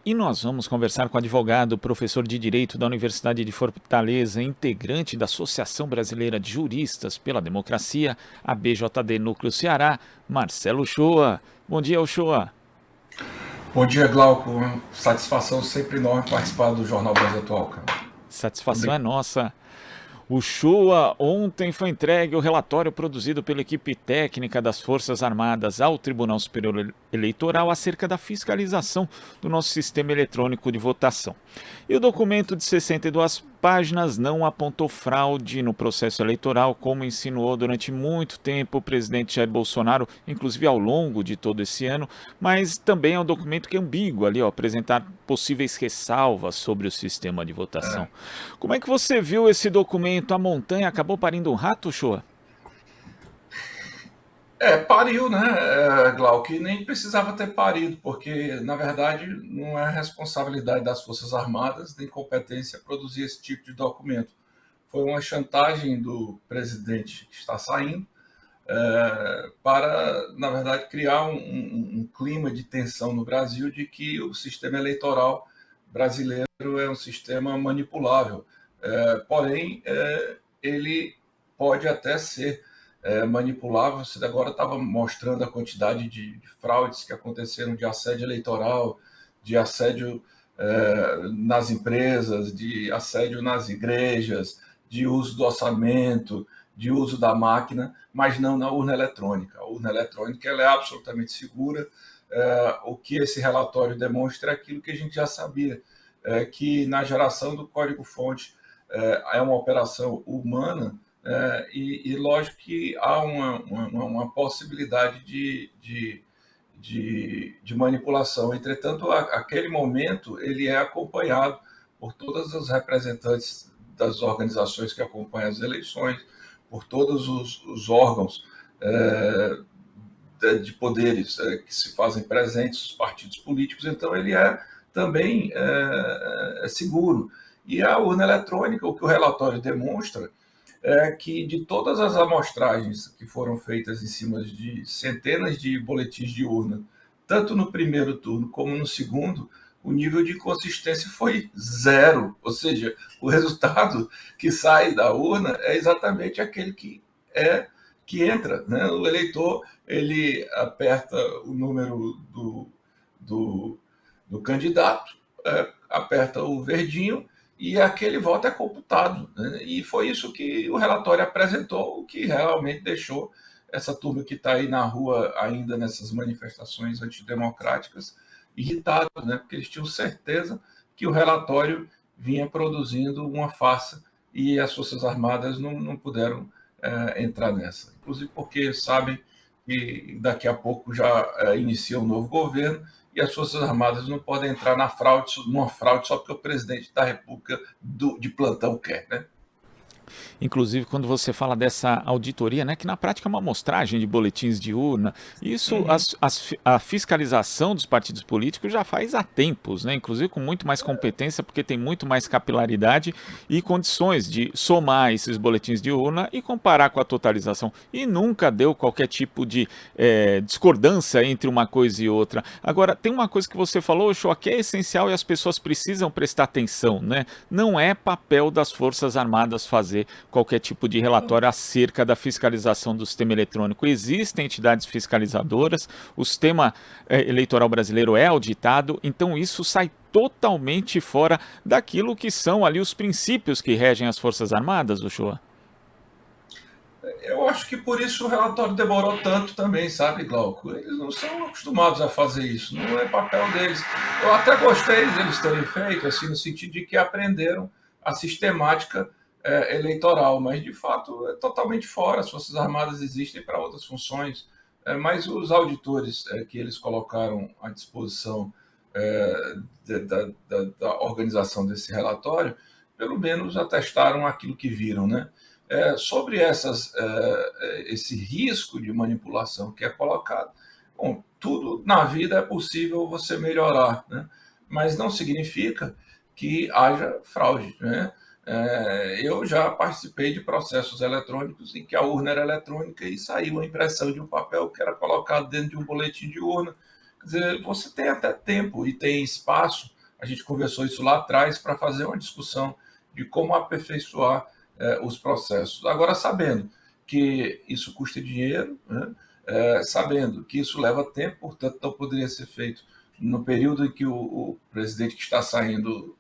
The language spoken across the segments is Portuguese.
E nós vamos conversar com o advogado, professor de Direito da Universidade de Fortaleza, integrante da Associação Brasileira de Juristas pela Democracia, a BJD Núcleo Ceará, Marcelo Uchoa. Bom dia, Uchoa. Bom dia, Glauco. Satisfação sempre enorme participar do Jornal Brasil Atual, cara. Satisfação é Obrigado. nossa. Uchoa, ontem foi entregue o relatório produzido pela equipe técnica das Forças Armadas ao Tribunal Superior Eleitoral acerca da fiscalização do nosso sistema eletrônico de votação. E o documento de 62 páginas não apontou fraude no processo eleitoral, como insinuou durante muito tempo o presidente Jair Bolsonaro, inclusive ao longo de todo esse ano, mas também é um documento que é ambíguo ali, apresentar possíveis ressalvas sobre o sistema de votação. Como é que você viu esse documento? A montanha acabou parindo um rato, Shoa? Pariu, né, Glauco? E nem precisava ter parido, porque, na verdade, não é responsabilidade das Forças Armadas, nem competência produzir esse tipo de documento. Foi uma chantagem do presidente que está saindo para, na verdade, criar um clima de tensão no Brasil de que o sistema eleitoral brasileiro é um sistema manipulável. Porém, ele pode até ser manipulável. Você agora estava mostrando a quantidade de fraudes que aconteceram de assédio eleitoral, de assédio nas empresas, de assédio nas igrejas, de uso do orçamento, de uso da máquina, mas não na urna eletrônica. A urna eletrônica ela é absolutamente segura. O que esse relatório demonstra é aquilo que a gente já sabia, que na geração do código-fonte é uma operação humana, e lógico que há uma possibilidade de manipulação. Entretanto, aquele momento ele é acompanhado por todos os representantes das organizações que acompanham as eleições, por todos os órgãos de poderes que se fazem presentes, os partidos políticos. Então, ele é também seguro. E a urna eletrônica, o que o relatório demonstra é que de todas as amostragens que foram feitas em cima de centenas de boletins de urna, tanto no primeiro turno como no segundo, o nível de consistência foi zero. Ou seja, o resultado que sai da urna é exatamente aquele que entra, né? O eleitor ele aperta o número do candidato, aperta o verdinho e aquele voto é computado, né? E foi isso que o relatório apresentou, o que realmente deixou essa turma que está aí na rua ainda nessas manifestações antidemocráticas irritado, né? Porque eles tinham certeza que o relatório vinha produzindo uma farsa e as Forças Armadas não puderam entrar nessa. Inclusive porque sabem que daqui a pouco já inicia um novo governo e as Forças Armadas não podem entrar numa fraude só porque o presidente da República de plantão quer, né? Inclusive, quando você fala dessa auditoria, né, que na prática é uma amostragem de boletins de urna, isso, a fiscalização dos partidos políticos já faz há tempos, né, inclusive com muito mais competência, porque tem muito mais capilaridade e condições de somar esses boletins de urna e comparar com a totalização. E nunca deu qualquer tipo de discordância entre uma coisa e outra. Agora, tem uma coisa que você falou, Shoa, que é essencial e as pessoas precisam prestar atenção, né? Não é papel das Forças Armadas fazer qualquer tipo de relatório acerca da fiscalização do sistema eletrônico. Existem entidades fiscalizadoras, o sistema eleitoral brasileiro é auditado, então isso sai totalmente fora daquilo que são ali os princípios que regem as Forças Armadas, Uchoa. Eu acho que por isso o relatório demorou tanto também, sabe, Glauco? Eles não são acostumados a fazer isso, não é papel deles. Eu até gostei deles terem feito, assim, no sentido de que aprenderam a sistemática eleitoral, mas de fato é totalmente fora. As Forças Armadas existem para outras funções, mas os auditores que eles colocaram à disposição da organização desse relatório, pelo menos atestaram aquilo que viram, né? Sobre esse risco de manipulação que é colocado, bom, tudo na vida é possível você melhorar, né? Mas não significa que haja fraude, né? Eu já participei de processos eletrônicos em que a urna era eletrônica e saiu a impressão de um papel que era colocado dentro de um boletim de urna. Quer dizer, você tem até tempo e tem espaço A gente conversou isso lá atrás para fazer uma discussão de como aperfeiçoar os processos. Agora, sabendo que isso custa dinheiro, né? Sabendo que isso leva tempo, portanto, não poderia ser feito no período em que o presidente que está saindo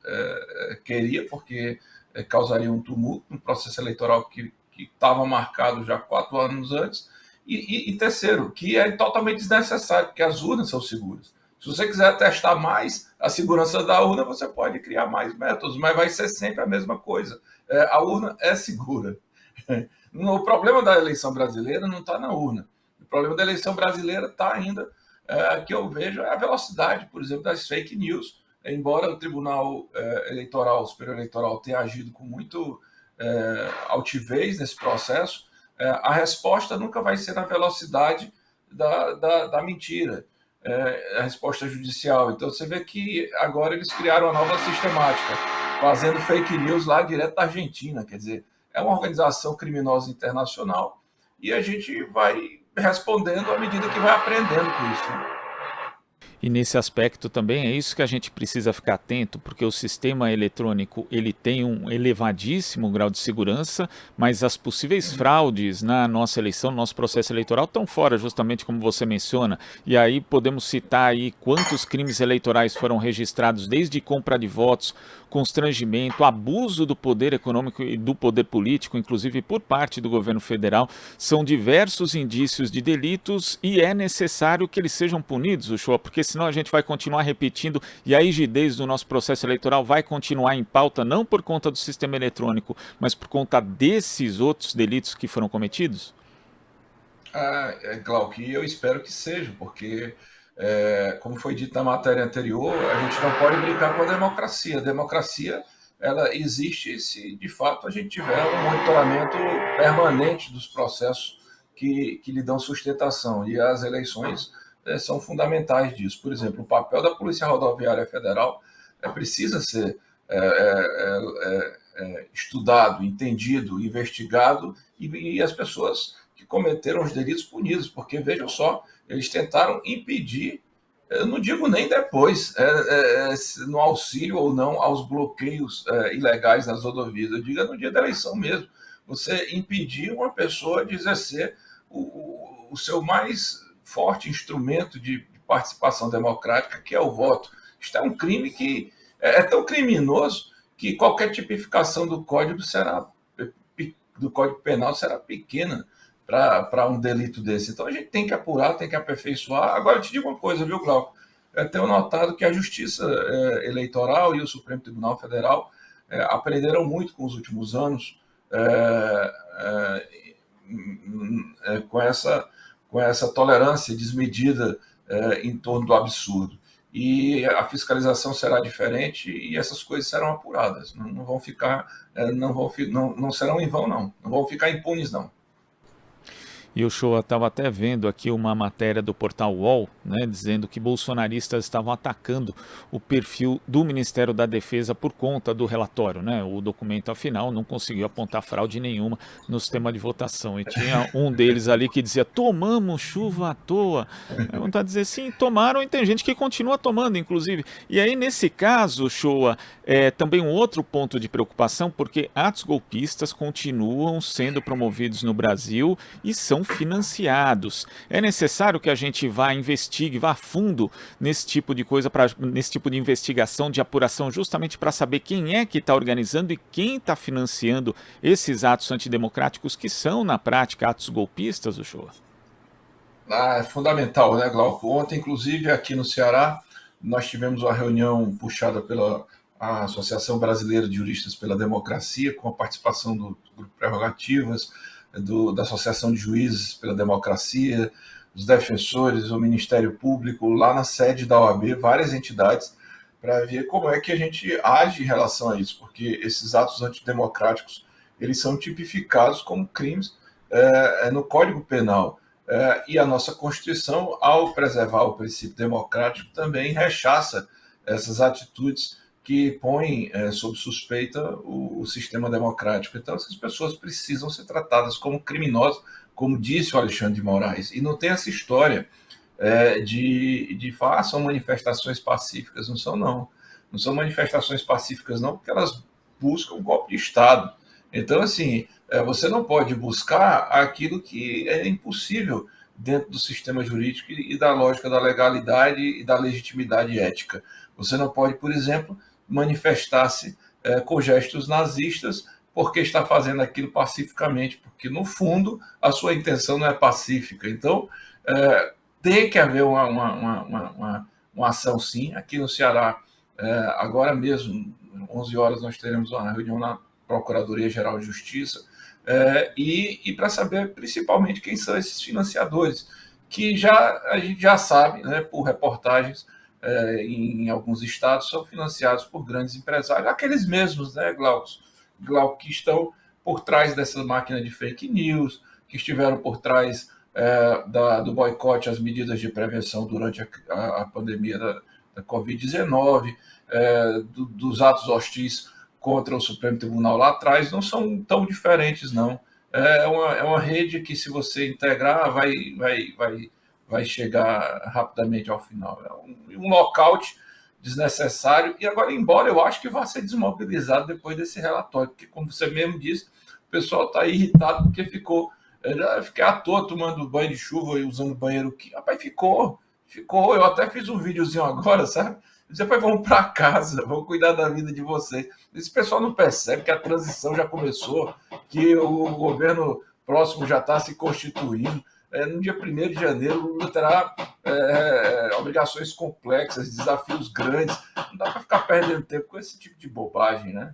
queria, porque causaria um tumulto no processo eleitoral que estava marcado já 4 anos antes. E terceiro, que é totalmente desnecessário, porque as urnas são seguras. Se você quiser testar mais a segurança da urna, você pode criar mais métodos, mas vai ser sempre a mesma coisa. A urna é segura. O problema da eleição brasileira não está na urna. O problema da eleição brasileira está ainda, que eu vejo, é a velocidade, por exemplo, das fake news. Embora o Tribunal Eleitoral, o Superior Eleitoral, tenha agido com muito altivez nesse processo, a resposta nunca vai ser na velocidade da mentira, a resposta judicial. Então você vê que agora eles criaram uma nova sistemática, fazendo fake news lá direto da Argentina, quer dizer, é uma organização criminosa internacional e a gente vai respondendo à medida que vai aprendendo com isso, né? E nesse aspecto também é isso que a gente precisa ficar atento, porque o sistema eletrônico ele tem um elevadíssimo grau de segurança, mas as possíveis fraudes na nossa eleição, no nosso processo eleitoral, estão fora, justamente como você menciona. E aí podemos citar aí quantos crimes eleitorais foram registrados, desde compra de votos, constrangimento, abuso do poder econômico e do poder político, inclusive por parte do governo federal. São diversos indícios de delitos e é necessário que eles sejam punidos, Uchoa, porque senão a gente vai continuar repetindo e a rigidez do nosso processo eleitoral vai continuar em pauta, não por conta do sistema eletrônico, mas por conta desses outros delitos que foram cometidos? Glauco, e eu espero que seja, porque, como foi dito na matéria anterior, a gente não pode brincar com a democracia. A democracia ela existe se, de fato, a gente tiver um monitoramento permanente dos processos que lhe dão sustentação. E as eleições são fundamentais disso. Por exemplo, o papel da Polícia Rodoviária Federal precisa ser estudado, entendido, investigado e as pessoas que cometeram os delitos punidos, porque vejam só, eles tentaram impedir, eu não digo nem depois, no auxílio ou não aos bloqueios ilegais nas rodovias, eu digo no dia da eleição mesmo, você impedir uma pessoa de exercer o seu mais forte instrumento de participação democrática, que é o voto. Isto é um crime que é tão criminoso que qualquer tipificação do Código Penal será pequena para um delito desse. Então a gente tem que apurar, tem que aperfeiçoar. Agora eu te digo uma coisa, viu, Glauco? Eu tenho notado que a Justiça Eleitoral e o Supremo Tribunal Federal aprenderam muito com os últimos anos com essa tolerância desmedida em torno do absurdo. E a fiscalização será diferente e essas coisas serão apuradas. Não vão ficar, não serão em vão, não. Não vão ficar impunes, não. E o show estava até vendo aqui uma matéria do portal UOL, né, dizendo que bolsonaristas estavam atacando o perfil do Ministério da Defesa por conta do relatório, né? O documento, afinal, não conseguiu apontar fraude nenhuma no sistema de votação. E tinha um deles ali que dizia, tomamos chuva à toa. Aí vontade de dizer, sim, tomaram, e tem gente que continua tomando, inclusive. E aí, nesse caso, Shoa, também um outro ponto de preocupação, porque atos golpistas continuam sendo promovidos no Brasil e são financiados. É necessário que a gente investigue, vá a fundo nesse tipo de coisa, nesse tipo de investigação, de apuração, justamente para saber quem é que está organizando e quem está financiando esses atos antidemocráticos que são, na prática, atos golpistas, Uchoa. É fundamental, né, Glauco? Ontem, inclusive, aqui no Ceará, nós tivemos uma reunião puxada pela Associação Brasileira de Juristas pela Democracia, com a participação do Grupo Prerrogativas, da Associação de Juízes pela Democracia, dos defensores, o Ministério Público, lá na sede da OAB, várias entidades, para ver como é que a gente age em relação a isso, porque esses atos antidemocráticos, eles são tipificados como crimes no Código Penal. E a nossa Constituição, ao preservar o princípio democrático, também rechaça essas atitudes que põem sob suspeita o sistema democrático. Então, essas pessoas precisam ser tratadas como criminosas, como disse o Alexandre de Moraes. E não tem essa história de falar, são manifestações pacíficas, não são, não. não são manifestações pacíficas, não, porque elas buscam um golpe de Estado. Então, assim, você não pode buscar aquilo que é impossível dentro do sistema jurídico e da lógica da legalidade e da legitimidade ética. Você não pode, por exemplo, manifestar-se com gestos nazistas porque está fazendo aquilo pacificamente, porque, no fundo, a sua intenção não é pacífica. Então, tem que haver uma ação, sim. Aqui no Ceará, agora mesmo, 11 horas, nós teremos uma reunião na Procuradoria-Geral de Justiça, e para saber, principalmente, quem são esses financiadores, que a gente já sabe, né, por reportagens, em alguns estados, são financiados por grandes empresários, aqueles mesmos, né, Glauco, que estão por trás dessa máquina de fake news, que estiveram por trás do boicote às medidas de prevenção durante a pandemia da Covid-19, dos atos hostis contra o Supremo Tribunal lá atrás, não são tão diferentes, não. É uma rede que, se você integrar, vai chegar rapidamente ao final. É um lockout desnecessário. E agora, embora eu acho que vai ser desmobilizado depois desse relatório, porque, como você mesmo disse, o pessoal está irritado porque fiquei à toa tomando banho de chuva e usando banheiro. Rapaz, ficou. Eu até fiz um videozinho agora, sabe? Depois vamos para casa, vamos cuidar da vida de vocês. Esse pessoal não percebe que a transição já começou, que o governo próximo já está se constituindo. No dia 1º de janeiro, o Lula terá obrigações complexas, desafios grandes. Não dá para ficar perdendo tempo com esse tipo de bobagem, né?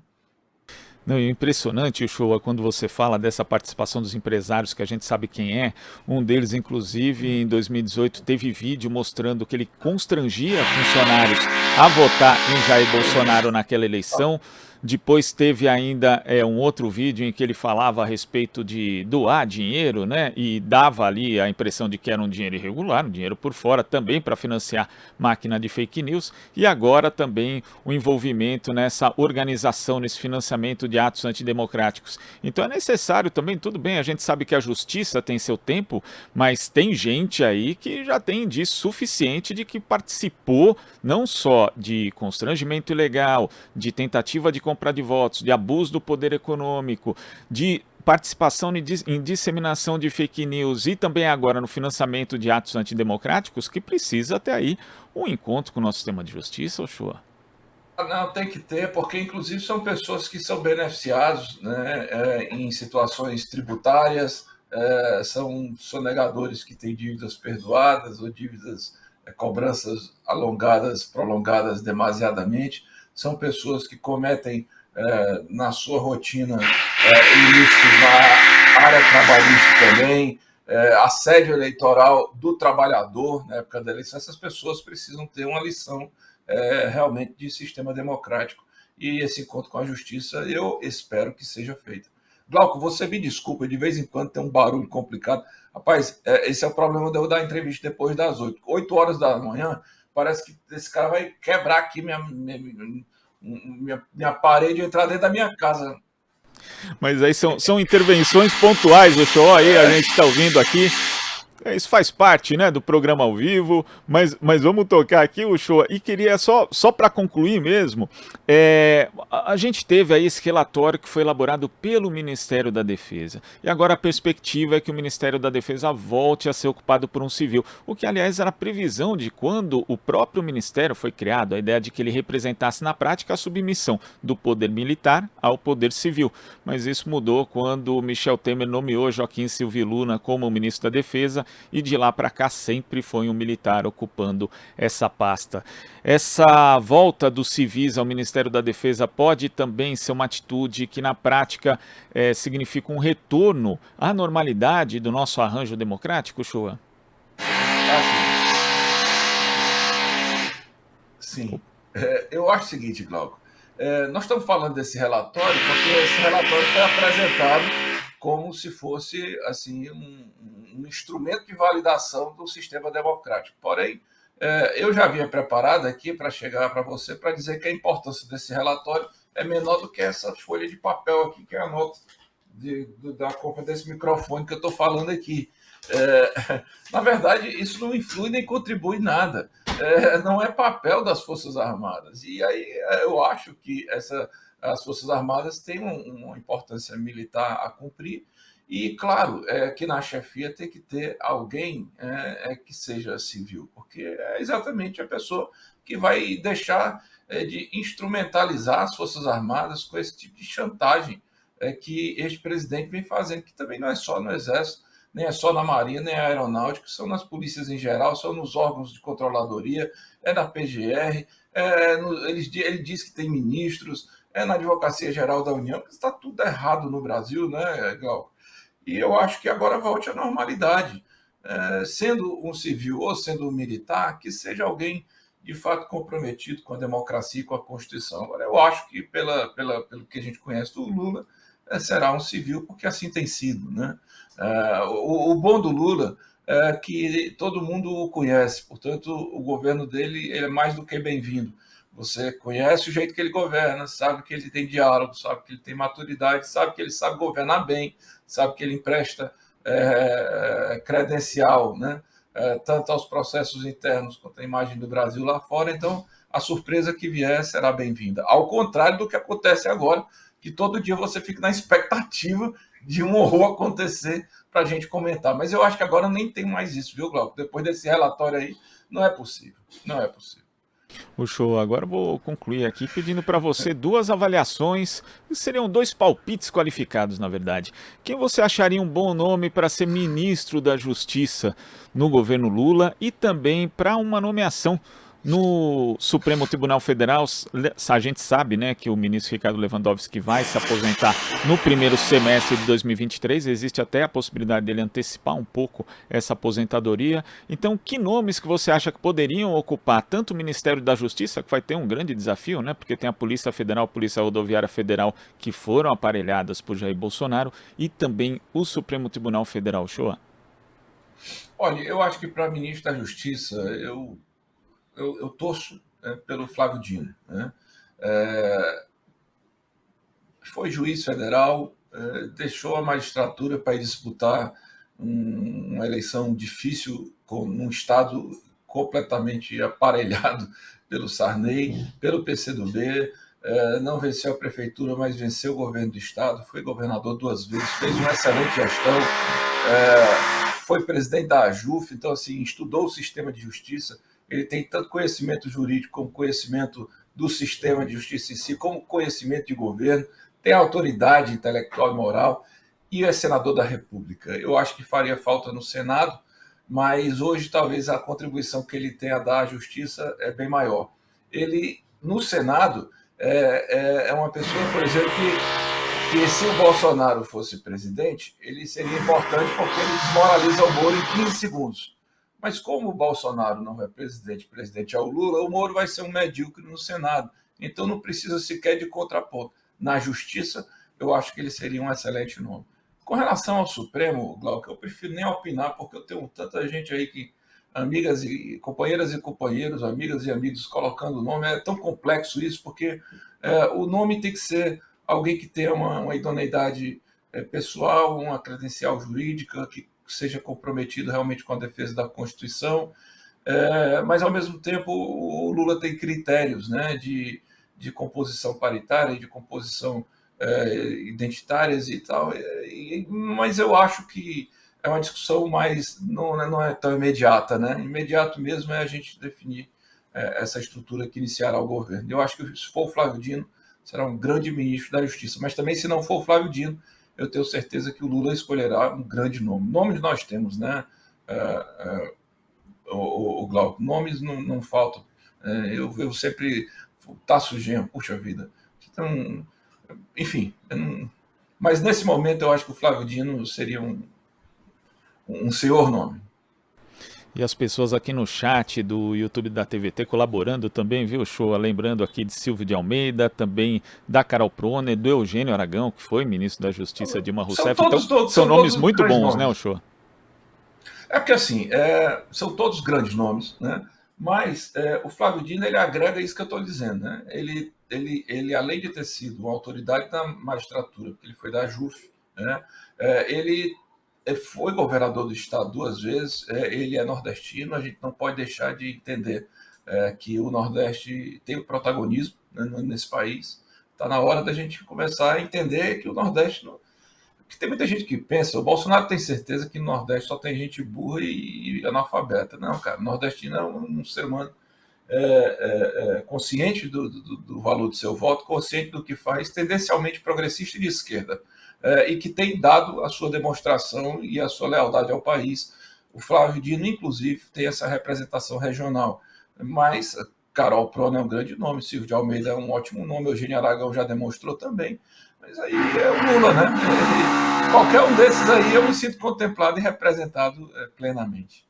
Não, é impressionante, Uchoa, quando você fala dessa participação dos empresários, que a gente sabe quem é. Um deles, inclusive, em 2018, teve vídeo mostrando que ele constrangia funcionários a votar em Jair Bolsonaro naquela eleição. Depois teve ainda um outro vídeo em que ele falava a respeito de doar dinheiro, né? E dava ali a impressão de que era um dinheiro irregular, um dinheiro por fora, também para financiar máquina de fake news. E agora também o envolvimento nessa organização, nesse financiamento de atos antidemocráticos. Então é necessário também, tudo bem, a gente sabe que a justiça tem seu tempo, mas tem gente aí que já tem indício suficiente de que participou não só de constrangimento ilegal, de tentativa de compra de votos, de abuso do poder econômico, de participação em disseminação de fake news e também agora no financiamento de atos antidemocráticos, que precisa ter aí um encontro com o nosso sistema de justiça, Uchoa. Não, tem que ter, porque inclusive são pessoas que são beneficiados, né, em situações tributárias, são sonegadores que têm dívidas perdoadas ou dívidas, cobranças alongadas, prolongadas demasiadamente, são pessoas que cometem na sua rotina ilícitos na área trabalhista também, assédio eleitoral do trabalhador na época da eleição. Essas pessoas precisam ter uma lição realmente de sistema democrático, e esse encontro com a justiça eu espero que seja feito. Glauco, você me desculpa, de vez em quando tem um barulho complicado. Rapaz, esse é o problema de eu dar entrevista depois das 8 horas da manhã. Parece que esse cara vai quebrar aqui minha parede e entrar dentro da minha casa. Mas aí são intervenções pontuais, o show aí a gente está ouvindo aqui. Isso faz parte, né, do programa ao vivo, mas vamos tocar aqui, o show. E queria só para concluir mesmo, a gente teve aí esse relatório que foi elaborado pelo Ministério da Defesa. E agora a perspectiva é que o Ministério da Defesa volte a ser ocupado por um civil, o que, aliás, era a previsão de quando o próprio Ministério foi criado, a ideia de que ele representasse na prática a submissão do poder militar ao poder civil. Mas isso mudou quando Michel Temer nomeou Joaquim Silvio Luna como ministro da Defesa, e de lá para cá sempre foi um militar ocupando essa pasta. Essa volta dos civis ao Ministério da Defesa pode também ser uma atitude que na prática significa um retorno à normalidade do nosso arranjo democrático, Uchoa? Sim. Eu acho o seguinte, Glauco, nós estamos falando desse relatório porque esse relatório foi apresentado como se fosse assim um instrumento de validação do sistema democrático. Porém, eu já havia preparado aqui para chegar para você para dizer que a importância desse relatório é menor do que essa folha de papel aqui, que é a nota da compra desse microfone que eu estou falando aqui. Na verdade, isso não influi nem contribui nada. não é papel das Forças Armadas. E aí eu acho que as Forças Armadas têm uma importância militar a cumprir. E, claro, que na chefia tem que ter alguém que seja civil, porque é exatamente a pessoa que vai deixar de instrumentalizar as Forças Armadas com esse tipo de chantagem que este presidente vem fazendo, que também não é só no Exército, nem é só na Marinha, nem na Aeronáutica, são nas polícias em geral, são nos órgãos de controladoria, é na PGR, ele diz que tem ministros, é na Advocacia Geral da União, que está tudo errado no Brasil, né, Glauco? E eu acho que agora volte à normalidade. Sendo um civil ou sendo um militar, que seja alguém de fato comprometido com a democracia e com a Constituição. Agora, eu acho que, pelo que a gente conhece do Lula, será um civil, porque assim tem sido. Né? O bom do Lula é que todo mundo o conhece, portanto, o governo dele é mais do que bem-vindo. Você conhece o jeito que ele governa, sabe que ele tem diálogo, sabe que ele tem maturidade, sabe que ele sabe governar bem, sabe que ele empresta credencial, né? Tanto aos processos internos quanto à imagem do Brasil lá fora. Então, a surpresa que vier será bem-vinda. Ao contrário do que acontece agora, que todo dia você fica na expectativa de um horror acontecer para a gente comentar. Mas eu acho que agora nem tem mais isso, viu, Glauco? Depois desse relatório aí, não é possível. Não é possível. O show. Agora eu vou concluir aqui pedindo para você duas avaliações, que seriam dois palpites qualificados, na verdade. Quem você acharia um bom nome para ser ministro da Justiça no governo Lula e também para uma nomeação no Supremo Tribunal Federal? A gente sabe, né, que o ministro Ricardo Lewandowski vai se aposentar no primeiro semestre de 2023. Existe até a possibilidade dele antecipar um pouco essa aposentadoria. Então, que nomes que você acha que poderiam ocupar tanto o Ministério da Justiça, que vai ter um grande desafio, né, porque tem a Polícia Federal, a Polícia Rodoviária Federal, que foram aparelhadas por Jair Bolsonaro, e também o Supremo Tribunal Federal, Shoa? Olha, eu acho que para ministro da Justiça, eu torço pelo Flávio Dino. Né? É, foi juiz federal, deixou a magistratura para ir disputar uma eleição difícil num estado completamente aparelhado pelo Sarney, pelo PCdoB, não venceu a prefeitura, mas venceu o governo do estado, foi governador 2 vezes, fez uma excelente gestão, foi presidente da AJUF, então assim, estudou o sistema de justiça, ele tem tanto conhecimento jurídico como conhecimento do sistema de justiça em si, como conhecimento de governo, tem autoridade intelectual e moral e é senador da República. Eu acho que faria falta no Senado, mas hoje talvez a contribuição que ele tem a dar à justiça é bem maior. Ele, no Senado, é uma pessoa, por exemplo, que se o Bolsonaro fosse presidente, ele seria importante porque ele desmoraliza o Moro em 15 segundos. Mas como o Bolsonaro não é presidente, presidente é o Lula, o Moro vai ser um medíocre no Senado. Então não precisa sequer de contraponto. Na Justiça, eu acho que ele seria um excelente nome. Com relação ao Supremo, Glauco, eu prefiro nem opinar, porque eu tenho tanta gente aí que, amigas e companheiros, amigas e amigos colocando o nome, é tão complexo isso, porque o nome tem que ser alguém que tenha uma idoneidade pessoal, uma credencial jurídica, que seja comprometido realmente com a defesa da Constituição, mas ao mesmo tempo o Lula tem critérios, né, de composição paritária, de composição identitárias e tal, mas eu acho que é uma discussão mais, não é tão imediata, né? Imediato mesmo é a gente definir essa estrutura que iniciará o governo. Eu acho que se for o Flávio Dino, será um grande ministro da Justiça, mas também se não for o Flávio Dino, eu tenho certeza que o Lula escolherá um grande nome. Nomes nós temos, né? O Glauco, nomes não faltam. Eu sempre... Tasso Genro, puxa vida. Então, enfim, mas nesse momento eu acho que o Flávio Dino seria um senhor nome. E as pessoas aqui no chat do YouTube da TVT colaborando também, viu, Show? Lembrando aqui de Silvio de Almeida, também da Carol Proner, do Eugênio Aragão, que foi ministro da Justiça Dilma Rousseff. Então, são nomes muito bons, né, o Show? É porque, assim, são todos grandes nomes, né? Mas o Flávio Dino, ele agrega isso que eu estou dizendo, né? Ele, além de ter sido uma autoridade da magistratura, porque ele foi da JUF, né? Ele foi governador do estado 2 vezes, ele é nordestino, a gente não pode deixar de entender que o Nordeste tem o protagonismo, né, nesse país. Está na hora da gente começar a entender que o Nordeste... Porque tem muita gente que pensa, o Bolsonaro tem certeza que no Nordeste só tem gente burra e analfabeta. Não, cara, o nordestino é um ser humano consciente do valor do seu voto, consciente do que faz, tendencialmente progressista e de esquerda, e que tem dado a sua demonstração e a sua lealdade ao país. O Flávio Dino, inclusive, tem essa representação regional. Mas Carol Prona é um grande nome, Silvio de Almeida é um ótimo nome, Eugênio Aragão já demonstrou também. Mas aí é o Lula, né? Qualquer um desses aí eu me sinto contemplado e representado plenamente.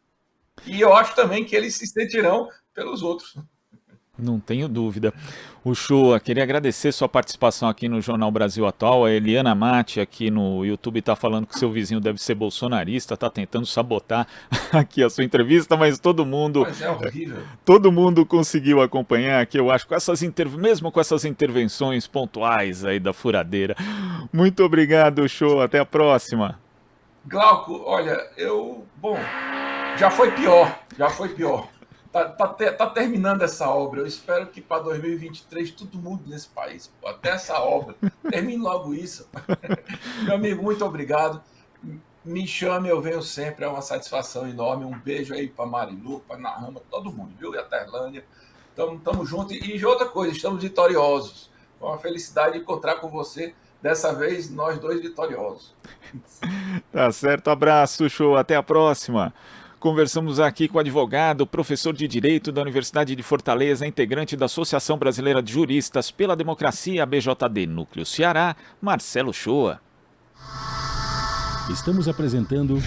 E eu acho também que eles se sentirão pelos outros. Não tenho dúvida. Uchoa, queria agradecer sua participação aqui no Jornal Brasil Atual. A Eliana Mate aqui no YouTube está falando que seu vizinho deve ser bolsonarista, está tentando sabotar aqui a sua entrevista, mas todo mundo... Mas é horrível. Todo mundo conseguiu acompanhar aqui, eu acho, mesmo com essas intervenções pontuais aí da furadeira. Muito obrigado, Uchoa. Até a próxima. Glauco, olha, bom, já foi pior. Tá terminando essa obra. Eu espero que para 2023 tudo mude nesse país. Até essa obra. Termine logo isso. Meu amigo, muito obrigado. Me chame, eu venho sempre. É uma satisfação enorme. Um beijo aí para Marilu, para Nahama, todo mundo, viu? E a Terlândia. Tamo junto. E de outra coisa, estamos vitoriosos. Foi uma felicidade encontrar com você. Dessa vez, nós dois vitoriosos. Tá certo. Abraço, show. Até a próxima. Conversamos aqui com o advogado, professor de Direito da Universidade de Fortaleza, integrante da Associação Brasileira de Juristas pela Democracia, BJD Núcleo Ceará, Marcelo Uchoa. Estamos apresentando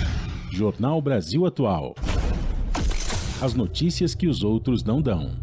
Jornal Brasil Atual. As notícias que os outros não dão.